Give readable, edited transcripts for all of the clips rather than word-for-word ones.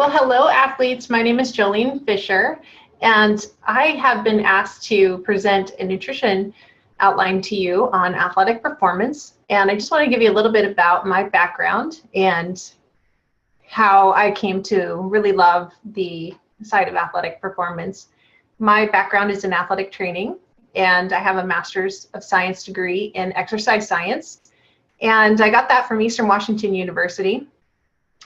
Well, hello, athletes. My name is Jolene Fisher, and I have been asked to present a nutrition outline to you on athletic performance. And I just want to give you a little bit about my background and how I came to really love the side of athletic performance. My background is in athletic training, and I have a master's of science degree in exercise science. And I got that from Eastern Washington University.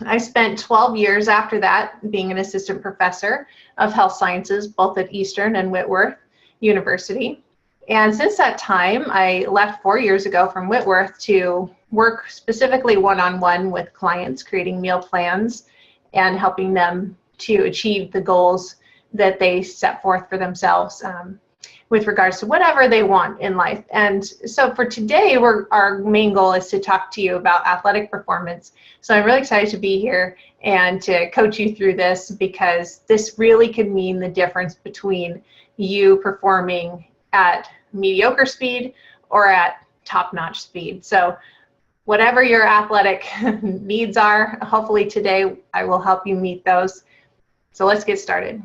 I spent 12 years after that being an assistant professor of health sciences, both at Eastern and Whitworth University. And since that time, I left 4 years ago from Whitworth to work specifically one-on-one with clients, creating meal plans and helping them to achieve the goals that they set forth for themselves with regards to whatever they want in life. And so for today, our main goal is to talk to you about athletic performance. So I'm really excited to be here and to coach you through this, because this really could mean the difference between you performing at mediocre speed or at top-notch speed. So whatever your athletic needs are, hopefully today I will help you meet those. So let's get started.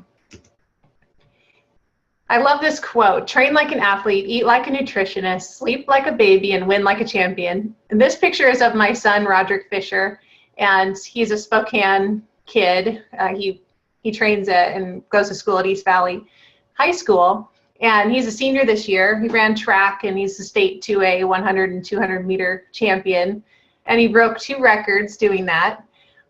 I love this quote: train like an athlete, eat like a nutritionist, sleep like a baby, and win like a champion. And this picture is of my son, Roderick Fisher, and he's a Spokane kid. He trains at and goes to school at East Valley High School, and he's a senior this year. He ran track, and he's the state 2A 100 and 200 meter champion, and he broke 2 records doing that.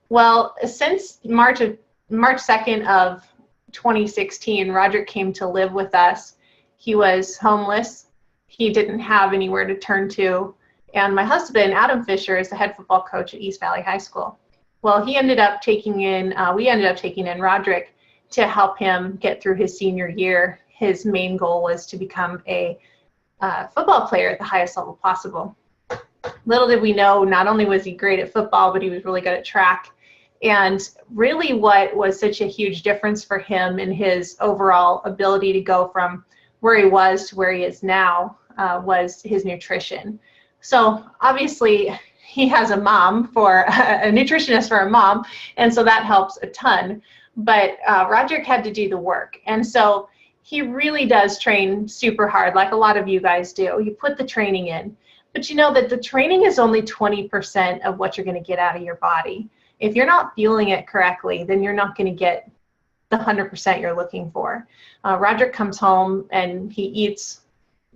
Well, since March 2nd of 2016, Roderick came to live with us. He was homeless. He didn't have anywhere to turn to. And my husband, Adam Fisher, is the head football coach at East Valley High School. Well, we ended up taking in Roderick to help him get through his senior year. His main goal was to become a football player at the highest level possible. Little did we know, not only was he great at football, but he was really good at track. And really what was such a huge difference for him in his overall ability to go from where he was to where he is now was his nutrition. So obviously he has a nutritionist for a mom, and so that helps a ton. But Roderick had to do the work. And so he really does train super hard, like a lot of you guys do. You put the training in, but you know that the training is only 20% of what you're going to get out of your body. If you're not fueling it correctly, then you're not going to get the 100% you're looking for. Roderick comes home and he eats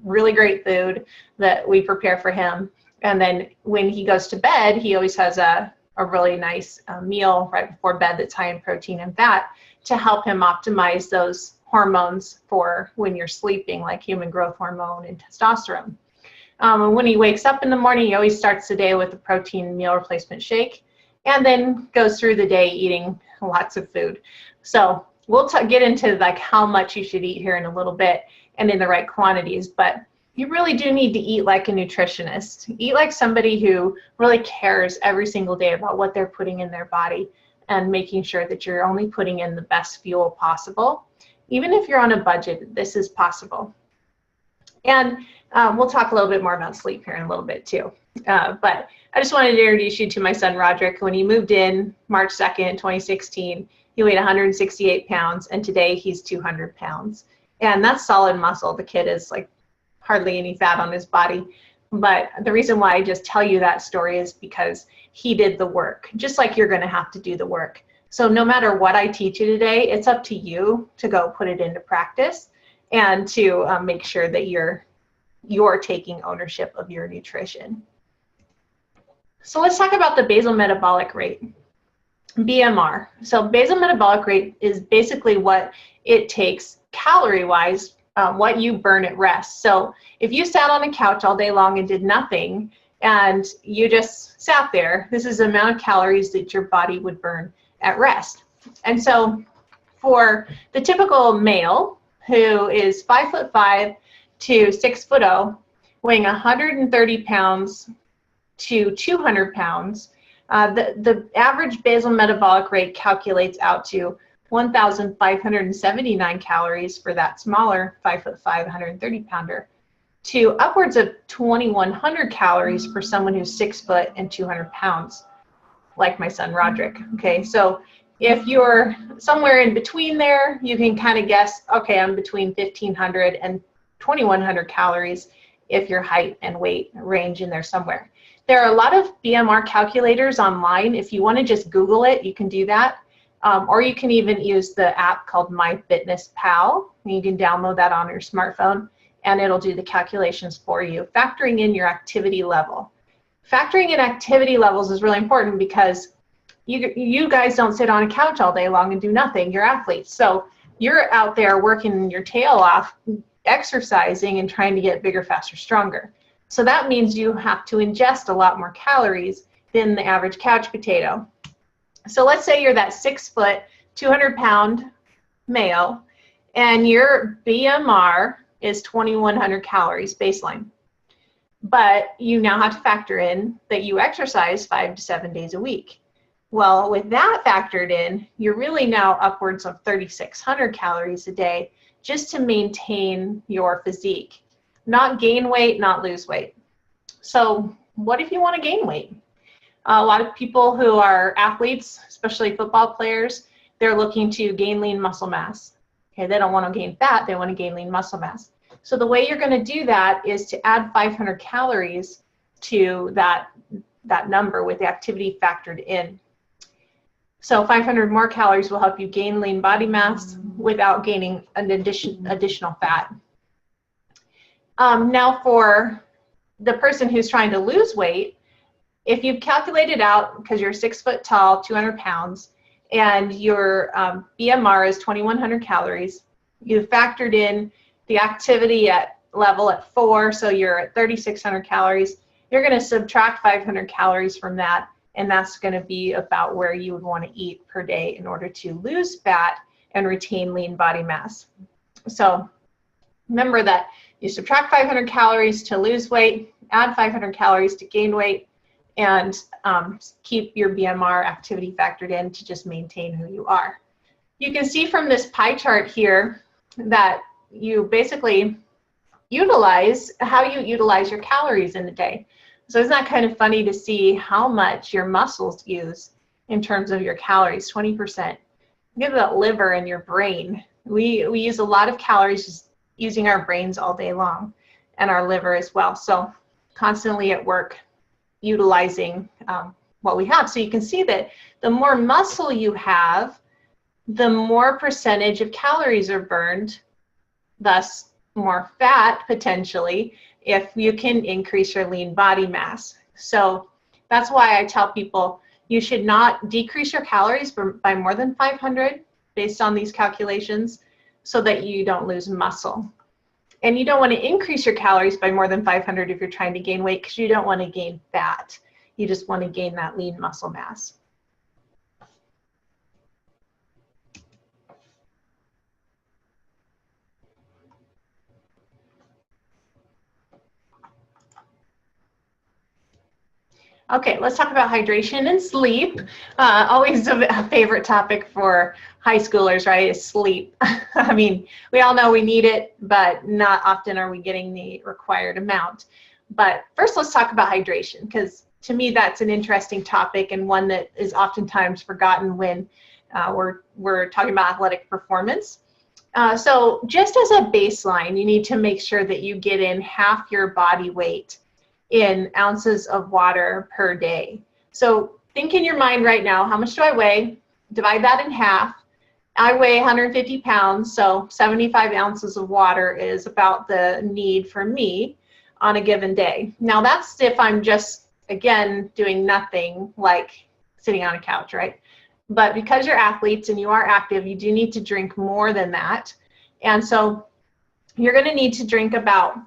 really great food that we prepare for him. And then when he goes to bed, he always has a really nice meal right before bed that's high in protein and fat to help him optimize those hormones for when you're sleeping, like human growth hormone and testosterone. And when he wakes up in the morning, he always starts the day with a protein meal replacement shake, and then goes through the day eating lots of food. So we'll get into like how much you should eat here in a little bit and in the right quantities, but you really do need to eat like a nutritionist. Eat like somebody who really cares every single day about what they're putting in their body and making sure that you're only putting in the best fuel possible. Even if you're on a budget, this is possible. And we'll talk a little bit more about sleep here in a little bit too. But I just wanted to introduce you to my son, Roderick. When he moved in March 2nd, 2016, he weighed 168 pounds, and today he's 200 pounds. And that's solid muscle. The kid is like hardly any fat on his body. But the reason why I just tell you that story is because he did the work, just like you're going to have to do the work. So no matter what I teach you today, it's up to you to go put it into practice and to make sure that you're taking ownership of your nutrition. So let's talk about the basal metabolic rate, BMR. So basal metabolic rate is basically what it takes calorie-wise, what you burn at rest. So if you sat on a couch all day long and did nothing, and you just sat there, this is the amount of calories that your body would burn at rest. And so for the typical male who is 5'5" to 6'0", weighing 130 pounds to 200 pounds, the average basal metabolic rate calculates out to 1,579 calories for that smaller 5'5", 130 pounder, to upwards of 2,100 calories for someone who's 6 foot and 200 pounds, like my son Roderick. Okay, so If you're somewhere in between there, you can kind of guess, okay, I'm between 1,500 and 2,100 calories if your height and weight range in there somewhere. There are a lot of BMR calculators online. If you want to just Google it, you can do that. Or you can even use the app called MyFitnessPal. You can download that on your smartphone, and it'll do the calculations for you, factoring in your activity level. Factoring in activity levels is really important because you guys don't sit on a couch all day long and do nothing. You're athletes. So you're out there working your tail off, exercising and trying to get bigger, faster, stronger. So that means you have to ingest a lot more calories than the average couch potato. So let's say you're that 6 foot, 200-pound male, and your BMR is 2,100 calories baseline. But you now have to factor in that you exercise 5 to 7 days a week. Well, with that factored in, you're really now upwards of 3,600 calories a day just to maintain your physique. Not gain weight, not lose weight. So what if you want to gain weight? A lot of people who are athletes, especially football players, they're looking to gain lean muscle mass. Okay, they don't want to gain fat, they want to gain lean muscle mass. So the way you're going to do that is to add 500 calories to that number with the activity factored in. So 500 more calories will help you gain lean body mass without gaining an additional fat. Now for the person who's trying to lose weight, if you've calculated out, because you're 6 foot tall, 200 pounds, and your BMR is 2,100 calories, you've factored in the activity level at 4, so you're at 3,600 calories, you're going to subtract 500 calories from that, and that's going to be about where you would want to eat per day in order to lose fat and retain lean body mass. So remember that you subtract 500 calories to lose weight, add 500 calories to gain weight, and keep your BMR activity factored in to just maintain who you are. You can see from this pie chart here that you basically utilize how you utilize your calories in a day. So isn't that kind of funny to see how much your muscles use in terms of your calories? 20%. Think of that liver and your brain. We use a lot of calories just using our brains all day long, and our liver as well. So constantly at work utilizing what we have. So you can see that the more muscle you have, the more percentage of calories are burned, thus more fat potentially, if you can increase your lean body mass. So that's why I tell people you should not decrease your calories by more than 500 based on these calculations so that you don't lose muscle. And you don't want to increase your calories by more than 500 if you're trying to gain weight, because you don't want to gain fat. You just want to gain that lean muscle mass. Okay, let's talk about hydration and sleep. Always a favorite topic for high schoolers, right, is sleep. I mean, we all know we need it, but not often are we getting the required amount. But first, let's talk about hydration, because to me, that's an interesting topic and one that is oftentimes forgotten when we're talking about athletic performance. So just as a baseline, you need to make sure that you get in half your body weight in ounces of water per day. So think in your mind right now, how much do I weigh? Divide that in half. I weigh 150 pounds, so 75 ounces of water is about the need for me on a given day. Now that's if I'm just, again, doing nothing like sitting on a couch, right? But because you're athletes and you are active, you do need to drink more than that. And so you're going to need to drink about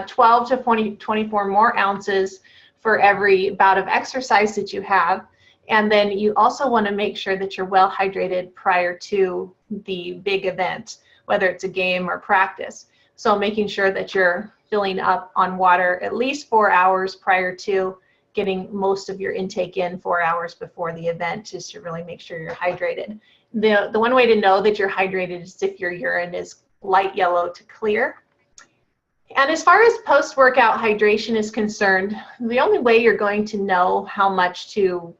12 to 24 more ounces for every bout of exercise that you have. And then you also want to make sure that you're well hydrated prior to the big event, whether it's a game or practice. So making sure that you're filling up on water at least 4 hours prior to getting most of your intake in 4 hours before the event, just to really make sure you're hydrated. The one way to know that you're hydrated is if your urine is light yellow to clear. And as far as post-workout hydration is concerned, the only way you're going to know how much to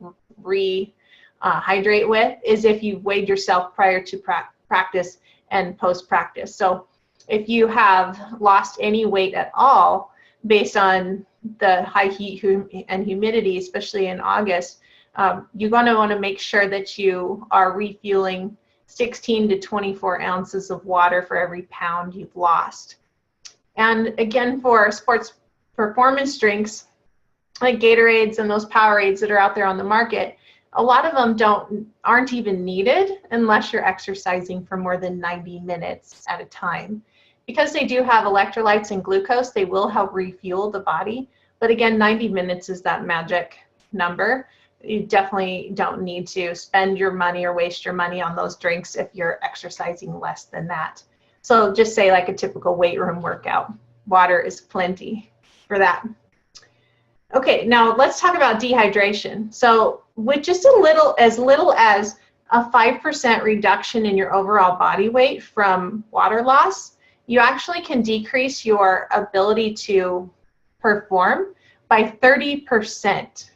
hydrate with is if you weighed yourself prior to practice and post-practice. So if you have lost any weight at all based on the high heat and humidity, especially in August, you're going to want to make sure that you are refueling 16 to 24 ounces of water for every pound you've lost. And again, for sports performance drinks like Gatorades and those Powerades that are out there on the market, a lot of them aren't even needed unless you're exercising for more than 90 minutes at a time. Because they do have electrolytes and glucose, they will help refuel the body. But again, 90 minutes is that magic number. You definitely don't need to spend your money or waste your money on those drinks if you're exercising less than that. So just say like a typical weight room workout. Water is plenty for that. Okay, now let's talk about dehydration. So with just as little as a 5% reduction in your overall body weight from water loss, you actually can decrease your ability to perform by 30%.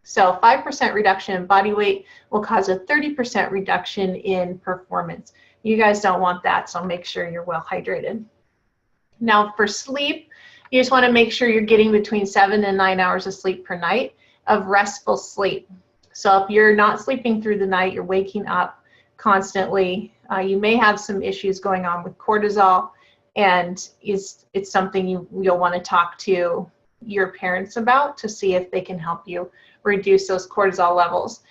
So 5% reduction in body weight will cause a 30% reduction in performance. You guys don't want that, so make sure you're well hydrated. Now for sleep, you just want to make sure you're getting between 7 and 9 hours of sleep per night of restful sleep. So if you're not sleeping through the night, you're waking up constantly, you may have some issues going on with cortisol, and it's something you'll want to talk to your parents about to see if they can help you reduce those cortisol levels.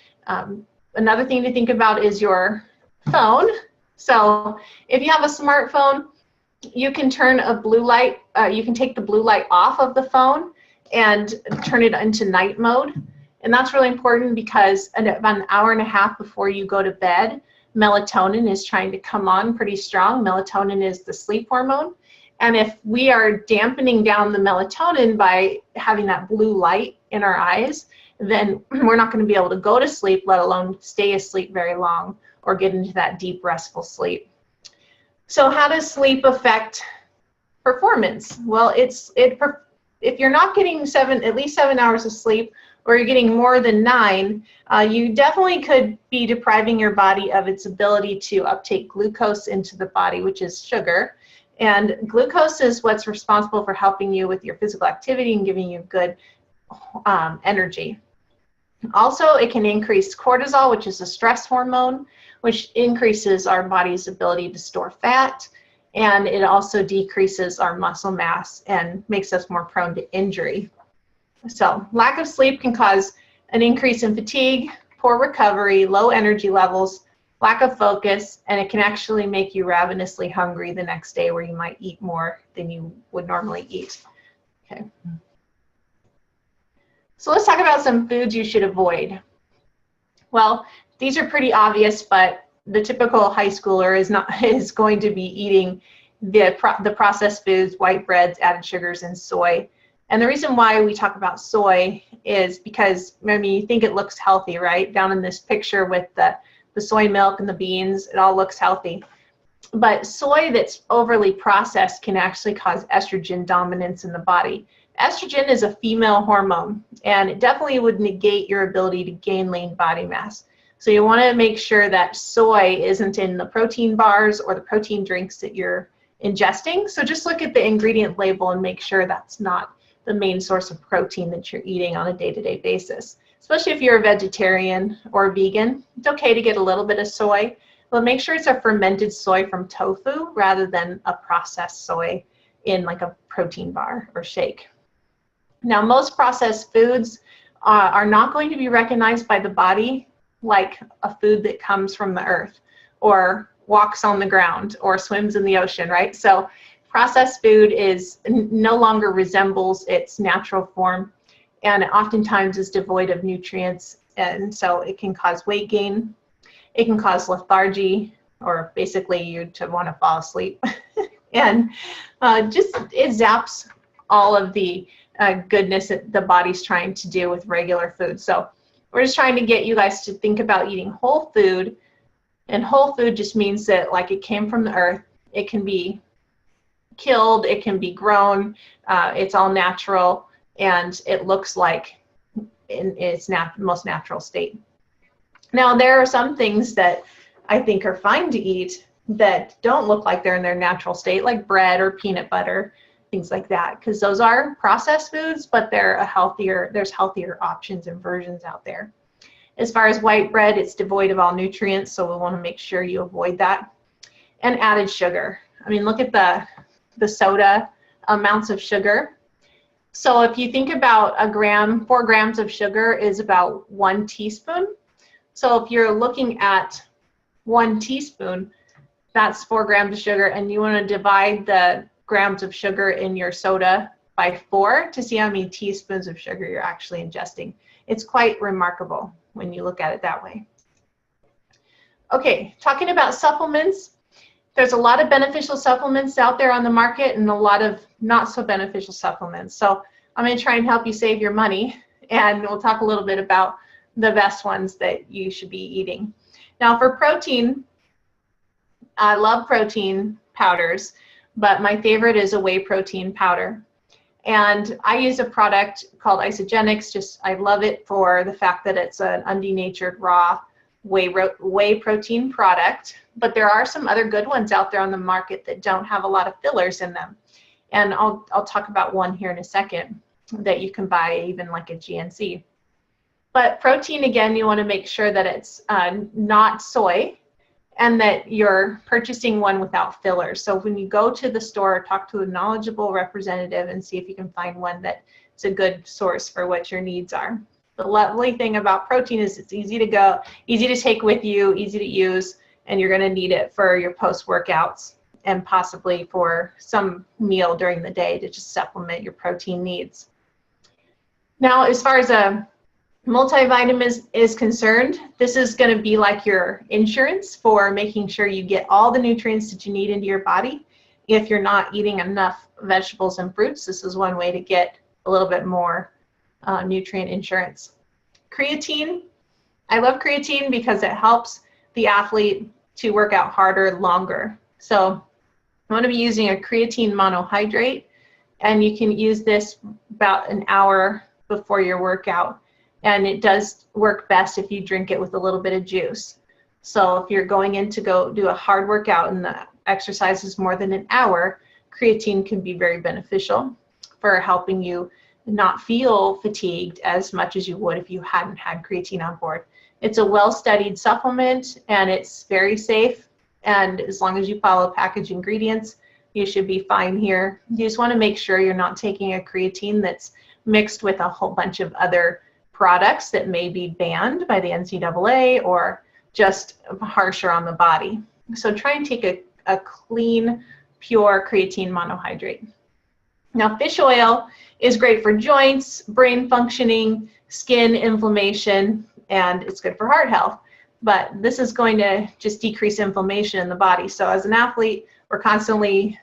Another thing to think about is your phone. So if you have a smartphone, you can turn a blue light, you can take the blue light off of the phone and turn it into night mode. And that's really important because about an hour and a half before you go to bed, melatonin is trying to come on pretty strong. Melatonin is the sleep hormone. And if we are dampening down the melatonin by having that blue light in our eyes, then we're not going to be able to go to sleep, let alone stay asleep very long or get into that deep, restful sleep. So how does sleep affect performance? Well, if you're not getting at least 7 hours of sleep, or you're getting more than 9, you definitely could be depriving your body of its ability to uptake glucose into the body, which is sugar. And glucose is what's responsible for helping you with your physical activity and giving you good energy. Also, it can increase cortisol, which is a stress hormone, which increases our body's ability to store fat. And it also decreases our muscle mass and makes us more prone to injury. So lack of sleep can cause an increase in fatigue, poor recovery, low energy levels, lack of focus, and it can actually make you ravenously hungry the next day where you might eat more than you would normally eat. Okay. So let's talk about some foods you should avoid. Well, these are pretty obvious, but the typical high schooler is going to be eating the processed foods, white breads, added sugars, and soy. And the reason why we talk about soy is because, I mean, you think it looks healthy, right? Down in this picture with the soy milk and the beans, it all looks healthy. But soy that's overly processed can actually cause estrogen dominance in the body. Estrogen is a female hormone, and it definitely would negate your ability to gain lean body mass. So you want to make sure that soy isn't in the protein bars or the protein drinks that you're ingesting. So just look at the ingredient label and make sure that's not the main source of protein that you're eating on a day-to-day basis. Especially if you're a vegetarian or a vegan, it's okay to get a little bit of soy, but make sure it's a fermented soy from tofu rather than a processed soy in like a protein bar or shake. Now, most processed foods are not going to be recognized by the body like a food that comes from the earth or walks on the ground or swims in the ocean, right? So processed food no longer resembles its natural form, and it oftentimes is devoid of nutrients, and so it can cause weight gain. It can cause lethargy, or basically you to want to fall asleep. And it zaps all of the goodness that the body's trying to do with regular food. So we're just trying to get you guys to think about eating whole food, and whole food just means that like it came from the earth, it can be killed, it can be grown, it's all natural, and it looks like in its most natural state. Now, there are some things that I think are fine to eat that don't look like they're in their natural state, like bread or peanut butter, things like that, because those are processed foods, but there's healthier options and versions out there. As far as white bread, it's devoid of all nutrients, so we want to make sure you avoid that. And added sugar. I mean, look at the soda amounts of sugar. So if you think about 4 grams of sugar is about 1 teaspoon. So if you're looking at 1 teaspoon, that's 4 grams of sugar, and you want to divide the grams of sugar in your soda by 4 to see how many teaspoons of sugar you're actually ingesting. It's quite remarkable when you look at it that way. Okay, talking about supplements, there's a lot of beneficial supplements out there on the market and a lot of not so beneficial supplements. So I'm going to try and help you save your money, and we'll talk a little bit about the best ones that you should be eating. Now for protein, I love protein powders, but my favorite is a whey protein powder. And I use a product called Isagenix. I love it for the fact that it's an undenatured raw whey protein product. But there are some other good ones out there on the market that don't have a lot of fillers in them. And I'll talk about one here in a second that you can buy, even like a GNC. But protein, again, you want to make sure that it's not soy and that you're purchasing one without fillers. So when you go to the store, talk to a knowledgeable representative and see if you can find one that's a good source for what your needs are. The lovely thing about protein is it's easy to take with you, easy to use, and you're going to need it for your post-workouts and possibly for some meal during the day to just supplement your protein needs. Now, as far as a multivitamin is concerned, this is going to be like your insurance for making sure you get all the nutrients that you need into your body. If you're not eating enough vegetables and fruits, this is one way to get a little bit more nutrient insurance. Creatine, I love creatine because it helps the athlete to work out harder, longer. So I want to be using a creatine monohydrate, and you can use this about an hour before your workout. And it does work best if you drink it with a little bit of juice. So if you're going in to go do a hard workout and the exercise is more than an hour, creatine can be very beneficial for helping you not feel fatigued as much as you would if you hadn't had creatine on board. It's a well-studied supplement, and it's very safe. And as long as you follow package ingredients, you should be fine here. You just want to make sure you're not taking a creatine that's mixed with a whole bunch of other products that may be banned by the NCAA or just harsher on the body. So try and take a clean, pure creatine monohydrate. Now, fish oil is great for joints, brain functioning, skin inflammation, and it's good for heart health. But this is going to just decrease inflammation in the body. So as an athlete, we're constantly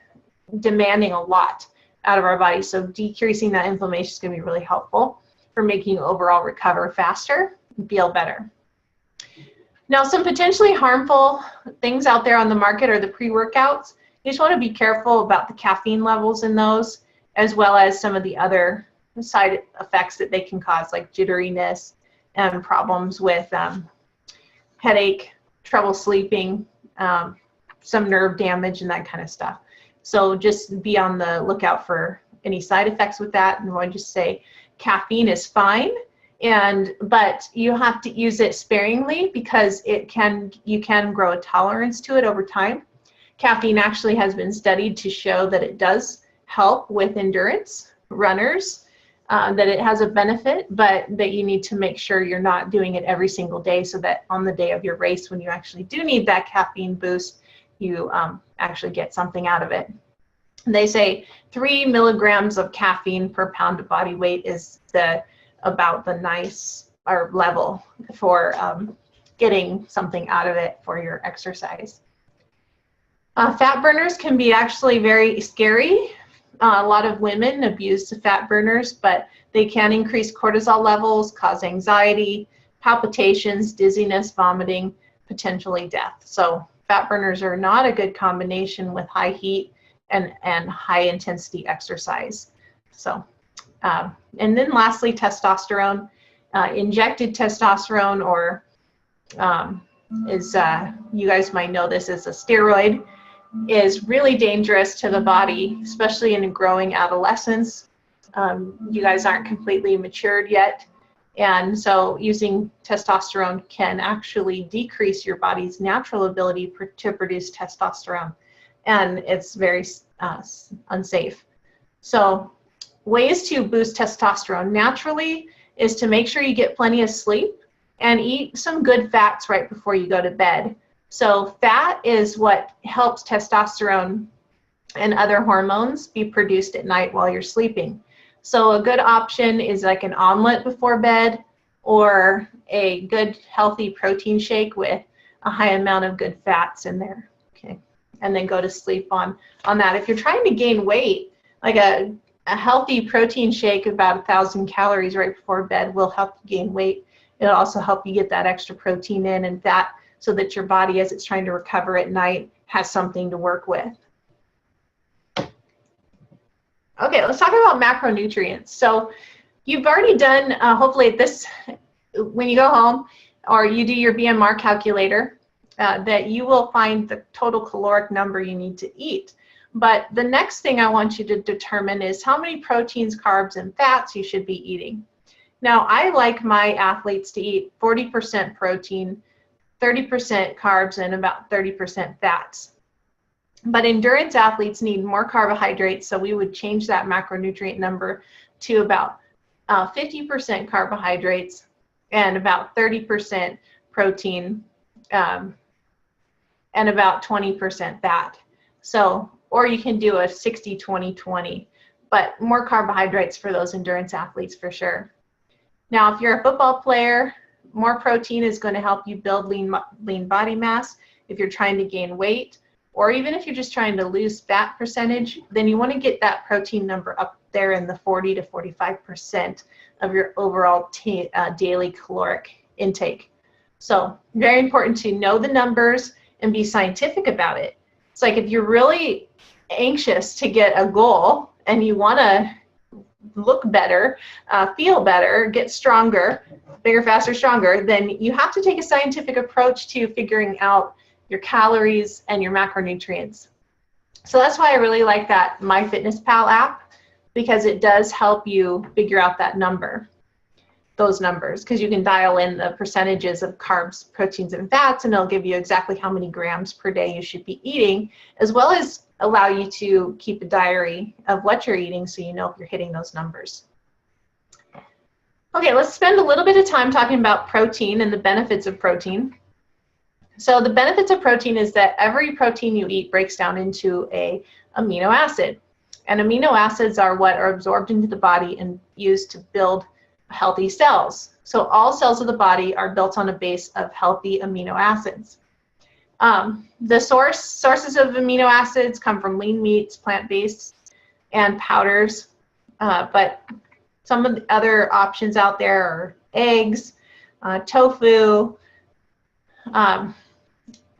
demanding a lot out of our body. So decreasing that inflammation is going to be really helpful for making you overall recover faster and feel better. Now, some potentially harmful things out there on the market are the pre-workouts. You just want to be careful about the caffeine levels in those, as well as some of the other side effects that they can cause, like jitteriness and problems with headache, trouble sleeping, some nerve damage, and that kind of stuff. So just be on the lookout for any side effects with that. And I want to just say caffeine is fine, but you have to use it sparingly because you can grow a tolerance to it over time. Caffeine actually has been studied to show that it does help with endurance runners, that it has a benefit, but that you need to make sure you're not doing it every single day, so that on the day of your race, when you actually do need that caffeine boost, you actually get something out of it. They say 3 milligrams of caffeine per pound of body weight is about the nice level for getting something out of it for your exercise. Fat burners can be actually very scary. A lot of women abuse the fat burners, but they can increase cortisol levels, cause anxiety, palpitations, dizziness, vomiting, potentially death. So fat burners are not a good combination with high heat and high intensity exercise. So, and then lastly, testosterone. Injected testosterone or you guys might know this as a steroid, is really dangerous to the body, especially in growing adolescence. You guys aren't completely matured yet, and so using testosterone can actually decrease your body's natural ability to produce testosterone, and it's very unsafe. So ways to boost testosterone naturally is to make sure you get plenty of sleep and eat some good fats right before you go to bed. So fat is what helps testosterone and other hormones be produced at night while you're sleeping. So a good option is like an omelet before bed, or a good healthy protein shake with a high amount of good fats in there. Okay, and then go to sleep on that. If you're trying to gain weight, like a healthy protein shake, about 1,000 calories right before bed, will help you gain weight. It'll also help you get that extra protein in and fat, so that your body, as it's trying to recover at night, has something to work with. Okay, let's talk about macronutrients. So you've already done, hopefully this, when you go home or you do your BMR calculator, that you will find the total caloric number you need to eat. But the next thing I want you to determine is how many proteins, carbs, and fats you should be eating. Now, I like my athletes to eat 40% protein, 30% carbs, and about 30% fats. But endurance athletes need more carbohydrates, so we would change that macronutrient number to about 50% carbohydrates and about 30% protein and about 20% fat. So, or you can do a 60-20-20, but more carbohydrates for those endurance athletes for sure. Now, if you're a football player, more protein is going to help you build lean body mass. If you're trying to gain weight, or even if you're just trying to lose fat percentage, then you want to get that protein number up there in the 40 to 45% of your overall daily caloric intake. So very important to know the numbers and be scientific about it. It's like if you're really anxious to get a goal and you want to look better, feel better, get stronger, bigger, faster, stronger, then you have to take a scientific approach to figuring out your calories and your macronutrients. So that's why I really like that MyFitnessPal app, because it does help you figure out that number, those numbers, because you can dial in the percentages of carbs, proteins, and fats, and it'll give you exactly how many grams per day you should be eating, as well as allow you to keep a diary of what you're eating so you know if you're hitting those numbers. Okay, let's spend a little bit of time talking about protein and the benefits of protein. So the benefits of protein is that every protein you eat breaks down into an amino acid. And amino acids are what are absorbed into the body and used to build healthy cells. So all cells of the body are built on a base of healthy amino acids. The sources of amino acids come from lean meats, plant-based, and powders. But some of the other options out there are eggs, tofu,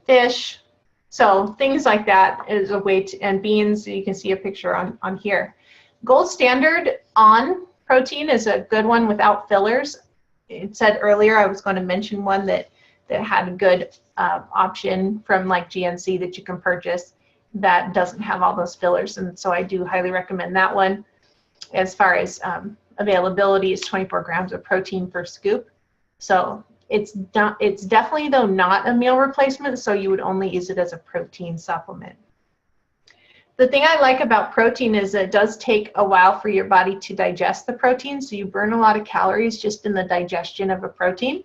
fish. So things like that is a way to, and beans, you can see a picture on here. Gold standard on protein is a good one without fillers. It said earlier I was going to mention one that had a good option from like GNC that you can purchase that doesn't have all those fillers, and so I do highly recommend that one. As far as availability, is 24 grams of protein per scoop. So it's definitely, though, not a meal replacement, so you would only use it as a protein supplement. The thing I like about protein is that it does take a while for your body to digest the protein, so you burn a lot of calories just in the digestion of a protein.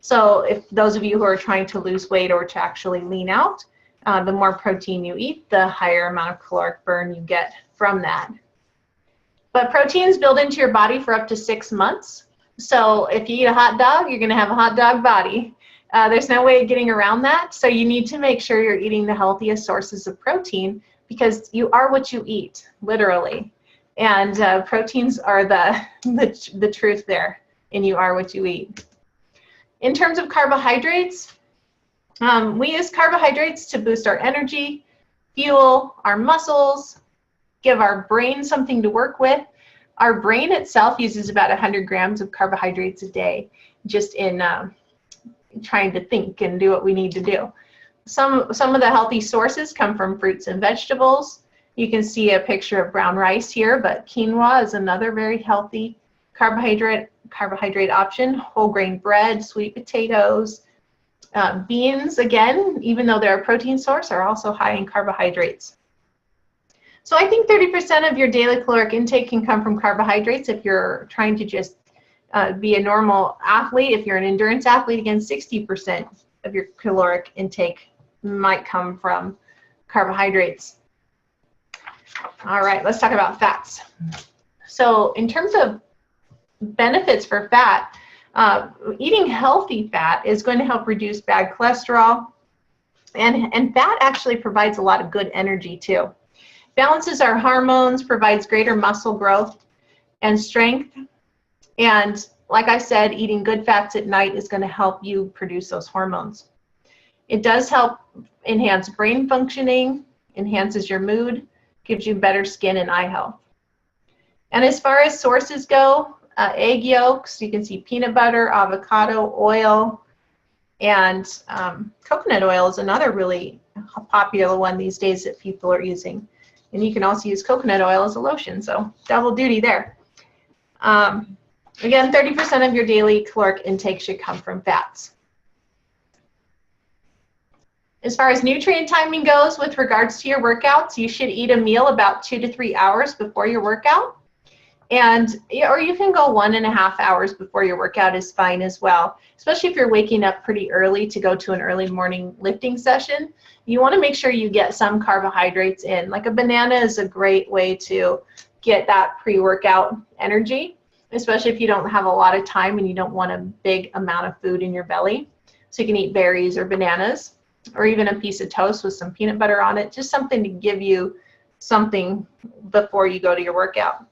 So if those of you who are trying to lose weight or to actually lean out, the more protein you eat, the higher amount of caloric burn you get from that. But proteins build into your body for up to 6 months. So if you eat a hot dog, you're going to have a hot dog body. There's no way of getting around that. So you need to make sure you're eating the healthiest sources of protein, because you are what you eat, literally. And proteins are the truth there, and you are what you eat. In terms of carbohydrates, we use carbohydrates to boost our energy, fuel our muscles, give our brain something to work with. Our brain itself uses about 100 grams of carbohydrates a day, just in trying to think and do what we need to do. Some of the healthy sources come from fruits and vegetables. You can see a picture of brown rice here, but quinoa is another very healthy carbohydrate option. Whole grain bread, sweet potatoes, beans, again, even though they're a protein source, are also high in carbohydrates. So I think 30% of your daily caloric intake can come from carbohydrates if you're trying to just be a normal athlete. If you're an endurance athlete, again, 60% of your caloric intake might come from carbohydrates. All right, let's talk about fats. So in terms of benefits for fat, eating healthy fat is going to help reduce bad cholesterol, and fat actually provides a lot of good energy too. Balances our hormones, provides greater muscle growth and strength, and like I said, eating good fats at night is going to help you produce those hormones. It does help enhance brain functioning, enhances your mood, gives you better skin and eye health. And as far as sources go, egg yolks, you can see peanut butter, avocado oil, and coconut oil is another really popular one these days that people are using. And you can also use coconut oil as a lotion, so double duty there. Again, 30% of your daily caloric intake should come from fats. As far as nutrient timing goes with regards to your workouts, you should eat a meal about 2 to 3 hours before your workout. Or you can go 1.5 hours before your workout is fine as well, especially if you're waking up pretty early to go to an early morning lifting session. You want to make sure you get some carbohydrates in. Like a banana is a great way to get that pre-workout energy, especially if you don't have a lot of time and you don't want a big amount of food in your belly. So you can eat berries or bananas, or even a piece of toast with some peanut butter on it, just something to give you something before you go to your workout.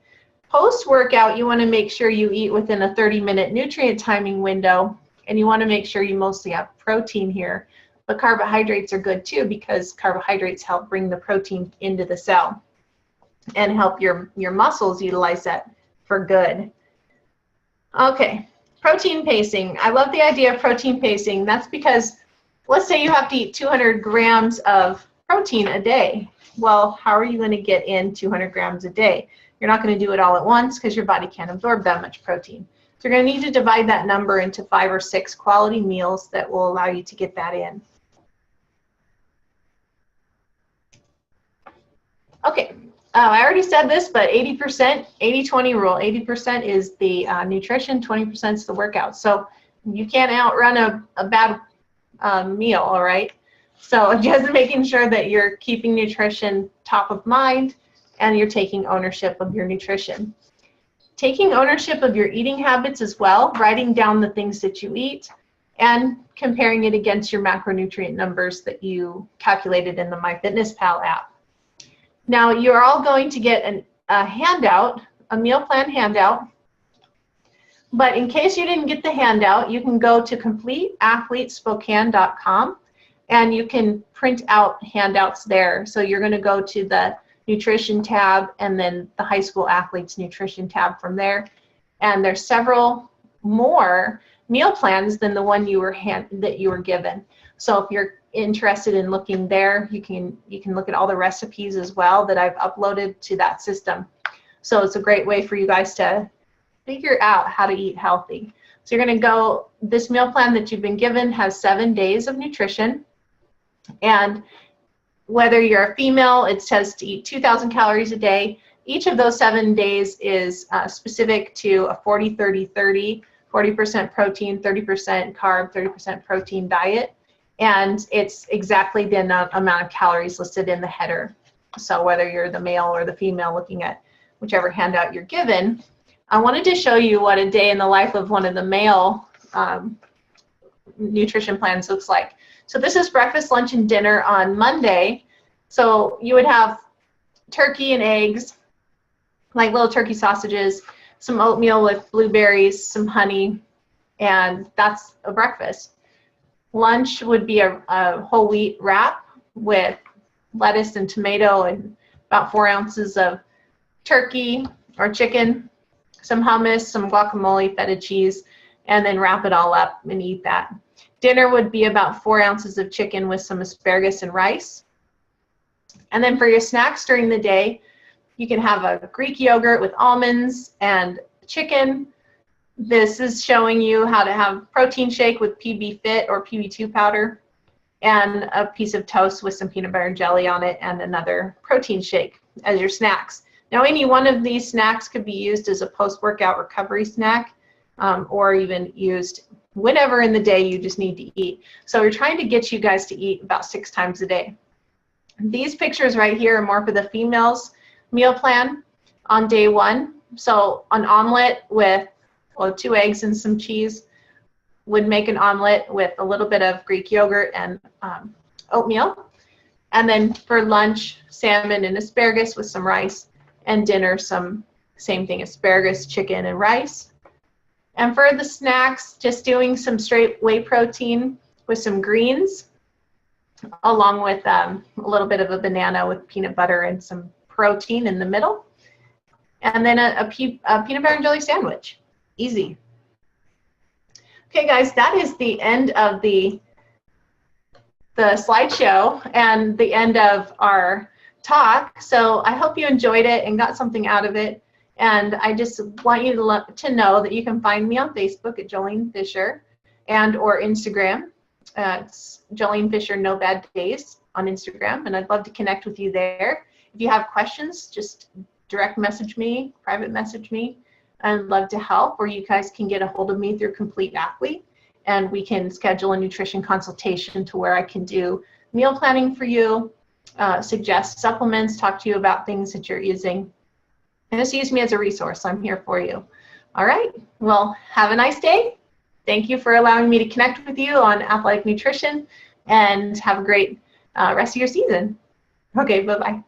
Post-workout, you want to make sure you eat within a 30-minute nutrient timing window, and you want to make sure you mostly have protein here. But carbohydrates are good too, because carbohydrates help bring the protein into the cell and help your muscles utilize that for good. Okay, protein pacing. I love the idea of protein pacing. That's because let's say you have to eat 200 grams of protein a day. Well, how are you going to get in 200 grams a day? You're not going to do it all at once because your body can't absorb that much protein. So you're going to need to divide that number into 5 or 6 quality meals that will allow you to get that in. Okay, I already said this, but 80%, 80-20 rule. 80% is the nutrition, 20% is the workout. So you can't outrun a bad meal, all right? So just making sure that you're keeping nutrition top of mind and you're taking ownership of your nutrition. Taking ownership of your eating habits as well, writing down the things that you eat and comparing it against your macronutrient numbers that you calculated in the MyFitnessPal app. Now, you're all going to get a handout, a meal plan handout, but in case you didn't get the handout, you can go to CompleteAthletespokane.com and you can print out handouts there. So you're going to go to the nutrition tab and then the high school athletes nutrition tab from there. And there's several more meal plans than the one that you were given. So if you're interested in looking there, you can look at all the recipes as well that I've uploaded to that system. So it's a great way for you guys to figure out how to eat healthy. So you're going to go, this meal plan that you've been given has 7 days of nutrition, and whether you're a female, it says to eat 2,000 calories a day. Each of those 7 days is specific to a 40-30-30, 40% protein, 30% carb, 30% protein diet. And it's exactly the amount of calories listed in the header. So whether you're the male or the female looking at whichever handout you're given, I wanted to show you what a day in the life of one of the male nutrition plans looks like. So this is breakfast, lunch, and dinner on Monday. So you would have turkey and eggs, like little turkey sausages, some oatmeal with blueberries, some honey, and that's a breakfast. Lunch would be a whole wheat wrap with lettuce and tomato and about 4 ounces of turkey or chicken, some hummus, some guacamole, feta cheese, and then wrap it all up and eat that. Dinner would be about 4 ounces of chicken with some asparagus and rice. And then for your snacks during the day, you can have a Greek yogurt with almonds and chicken. This is showing you how to have protein shake with PB Fit or PB2 powder, and a piece of toast with some peanut butter and jelly on it, and another protein shake as your snacks. Now, any one of these snacks could be used as a post-workout recovery snack, or even used whenever in the day you just need to eat. So we're trying to get you guys to eat about 6 times a day. These pictures right here are more for the females meal plan on day 1. So an omelet with 2 eggs and some cheese would make an omelet with a little bit of Greek yogurt and oatmeal. And then for lunch, salmon and asparagus with some rice, and dinner, same thing, asparagus, chicken, and rice. And for the snacks, just doing some straight whey protein with some greens, along with a little bit of a banana with peanut butter and some protein in the middle. And then a peanut butter and jelly sandwich. Easy. Okay, guys, that is the end of the slideshow and the end of our talk. So I hope you enjoyed it and got something out of it. And I just want you to know that you can find me on Facebook at Jolene Fisher, and or Instagram. It's Jolene Fisher No Bad Days on Instagram, and I'd love to connect with you there. If you have questions, just direct message me, private message me. I'd love to help, or you guys can get a hold of me through Complete Athlete, and we can schedule a nutrition consultation to where I can do meal planning for you, suggest supplements, talk to you about things that you're using, and just use me as a resource. I'm here for you. All right, well, have a nice day. Thank you for allowing me to connect with you on athletic nutrition, and have a great rest of your season. Okay, bye-bye.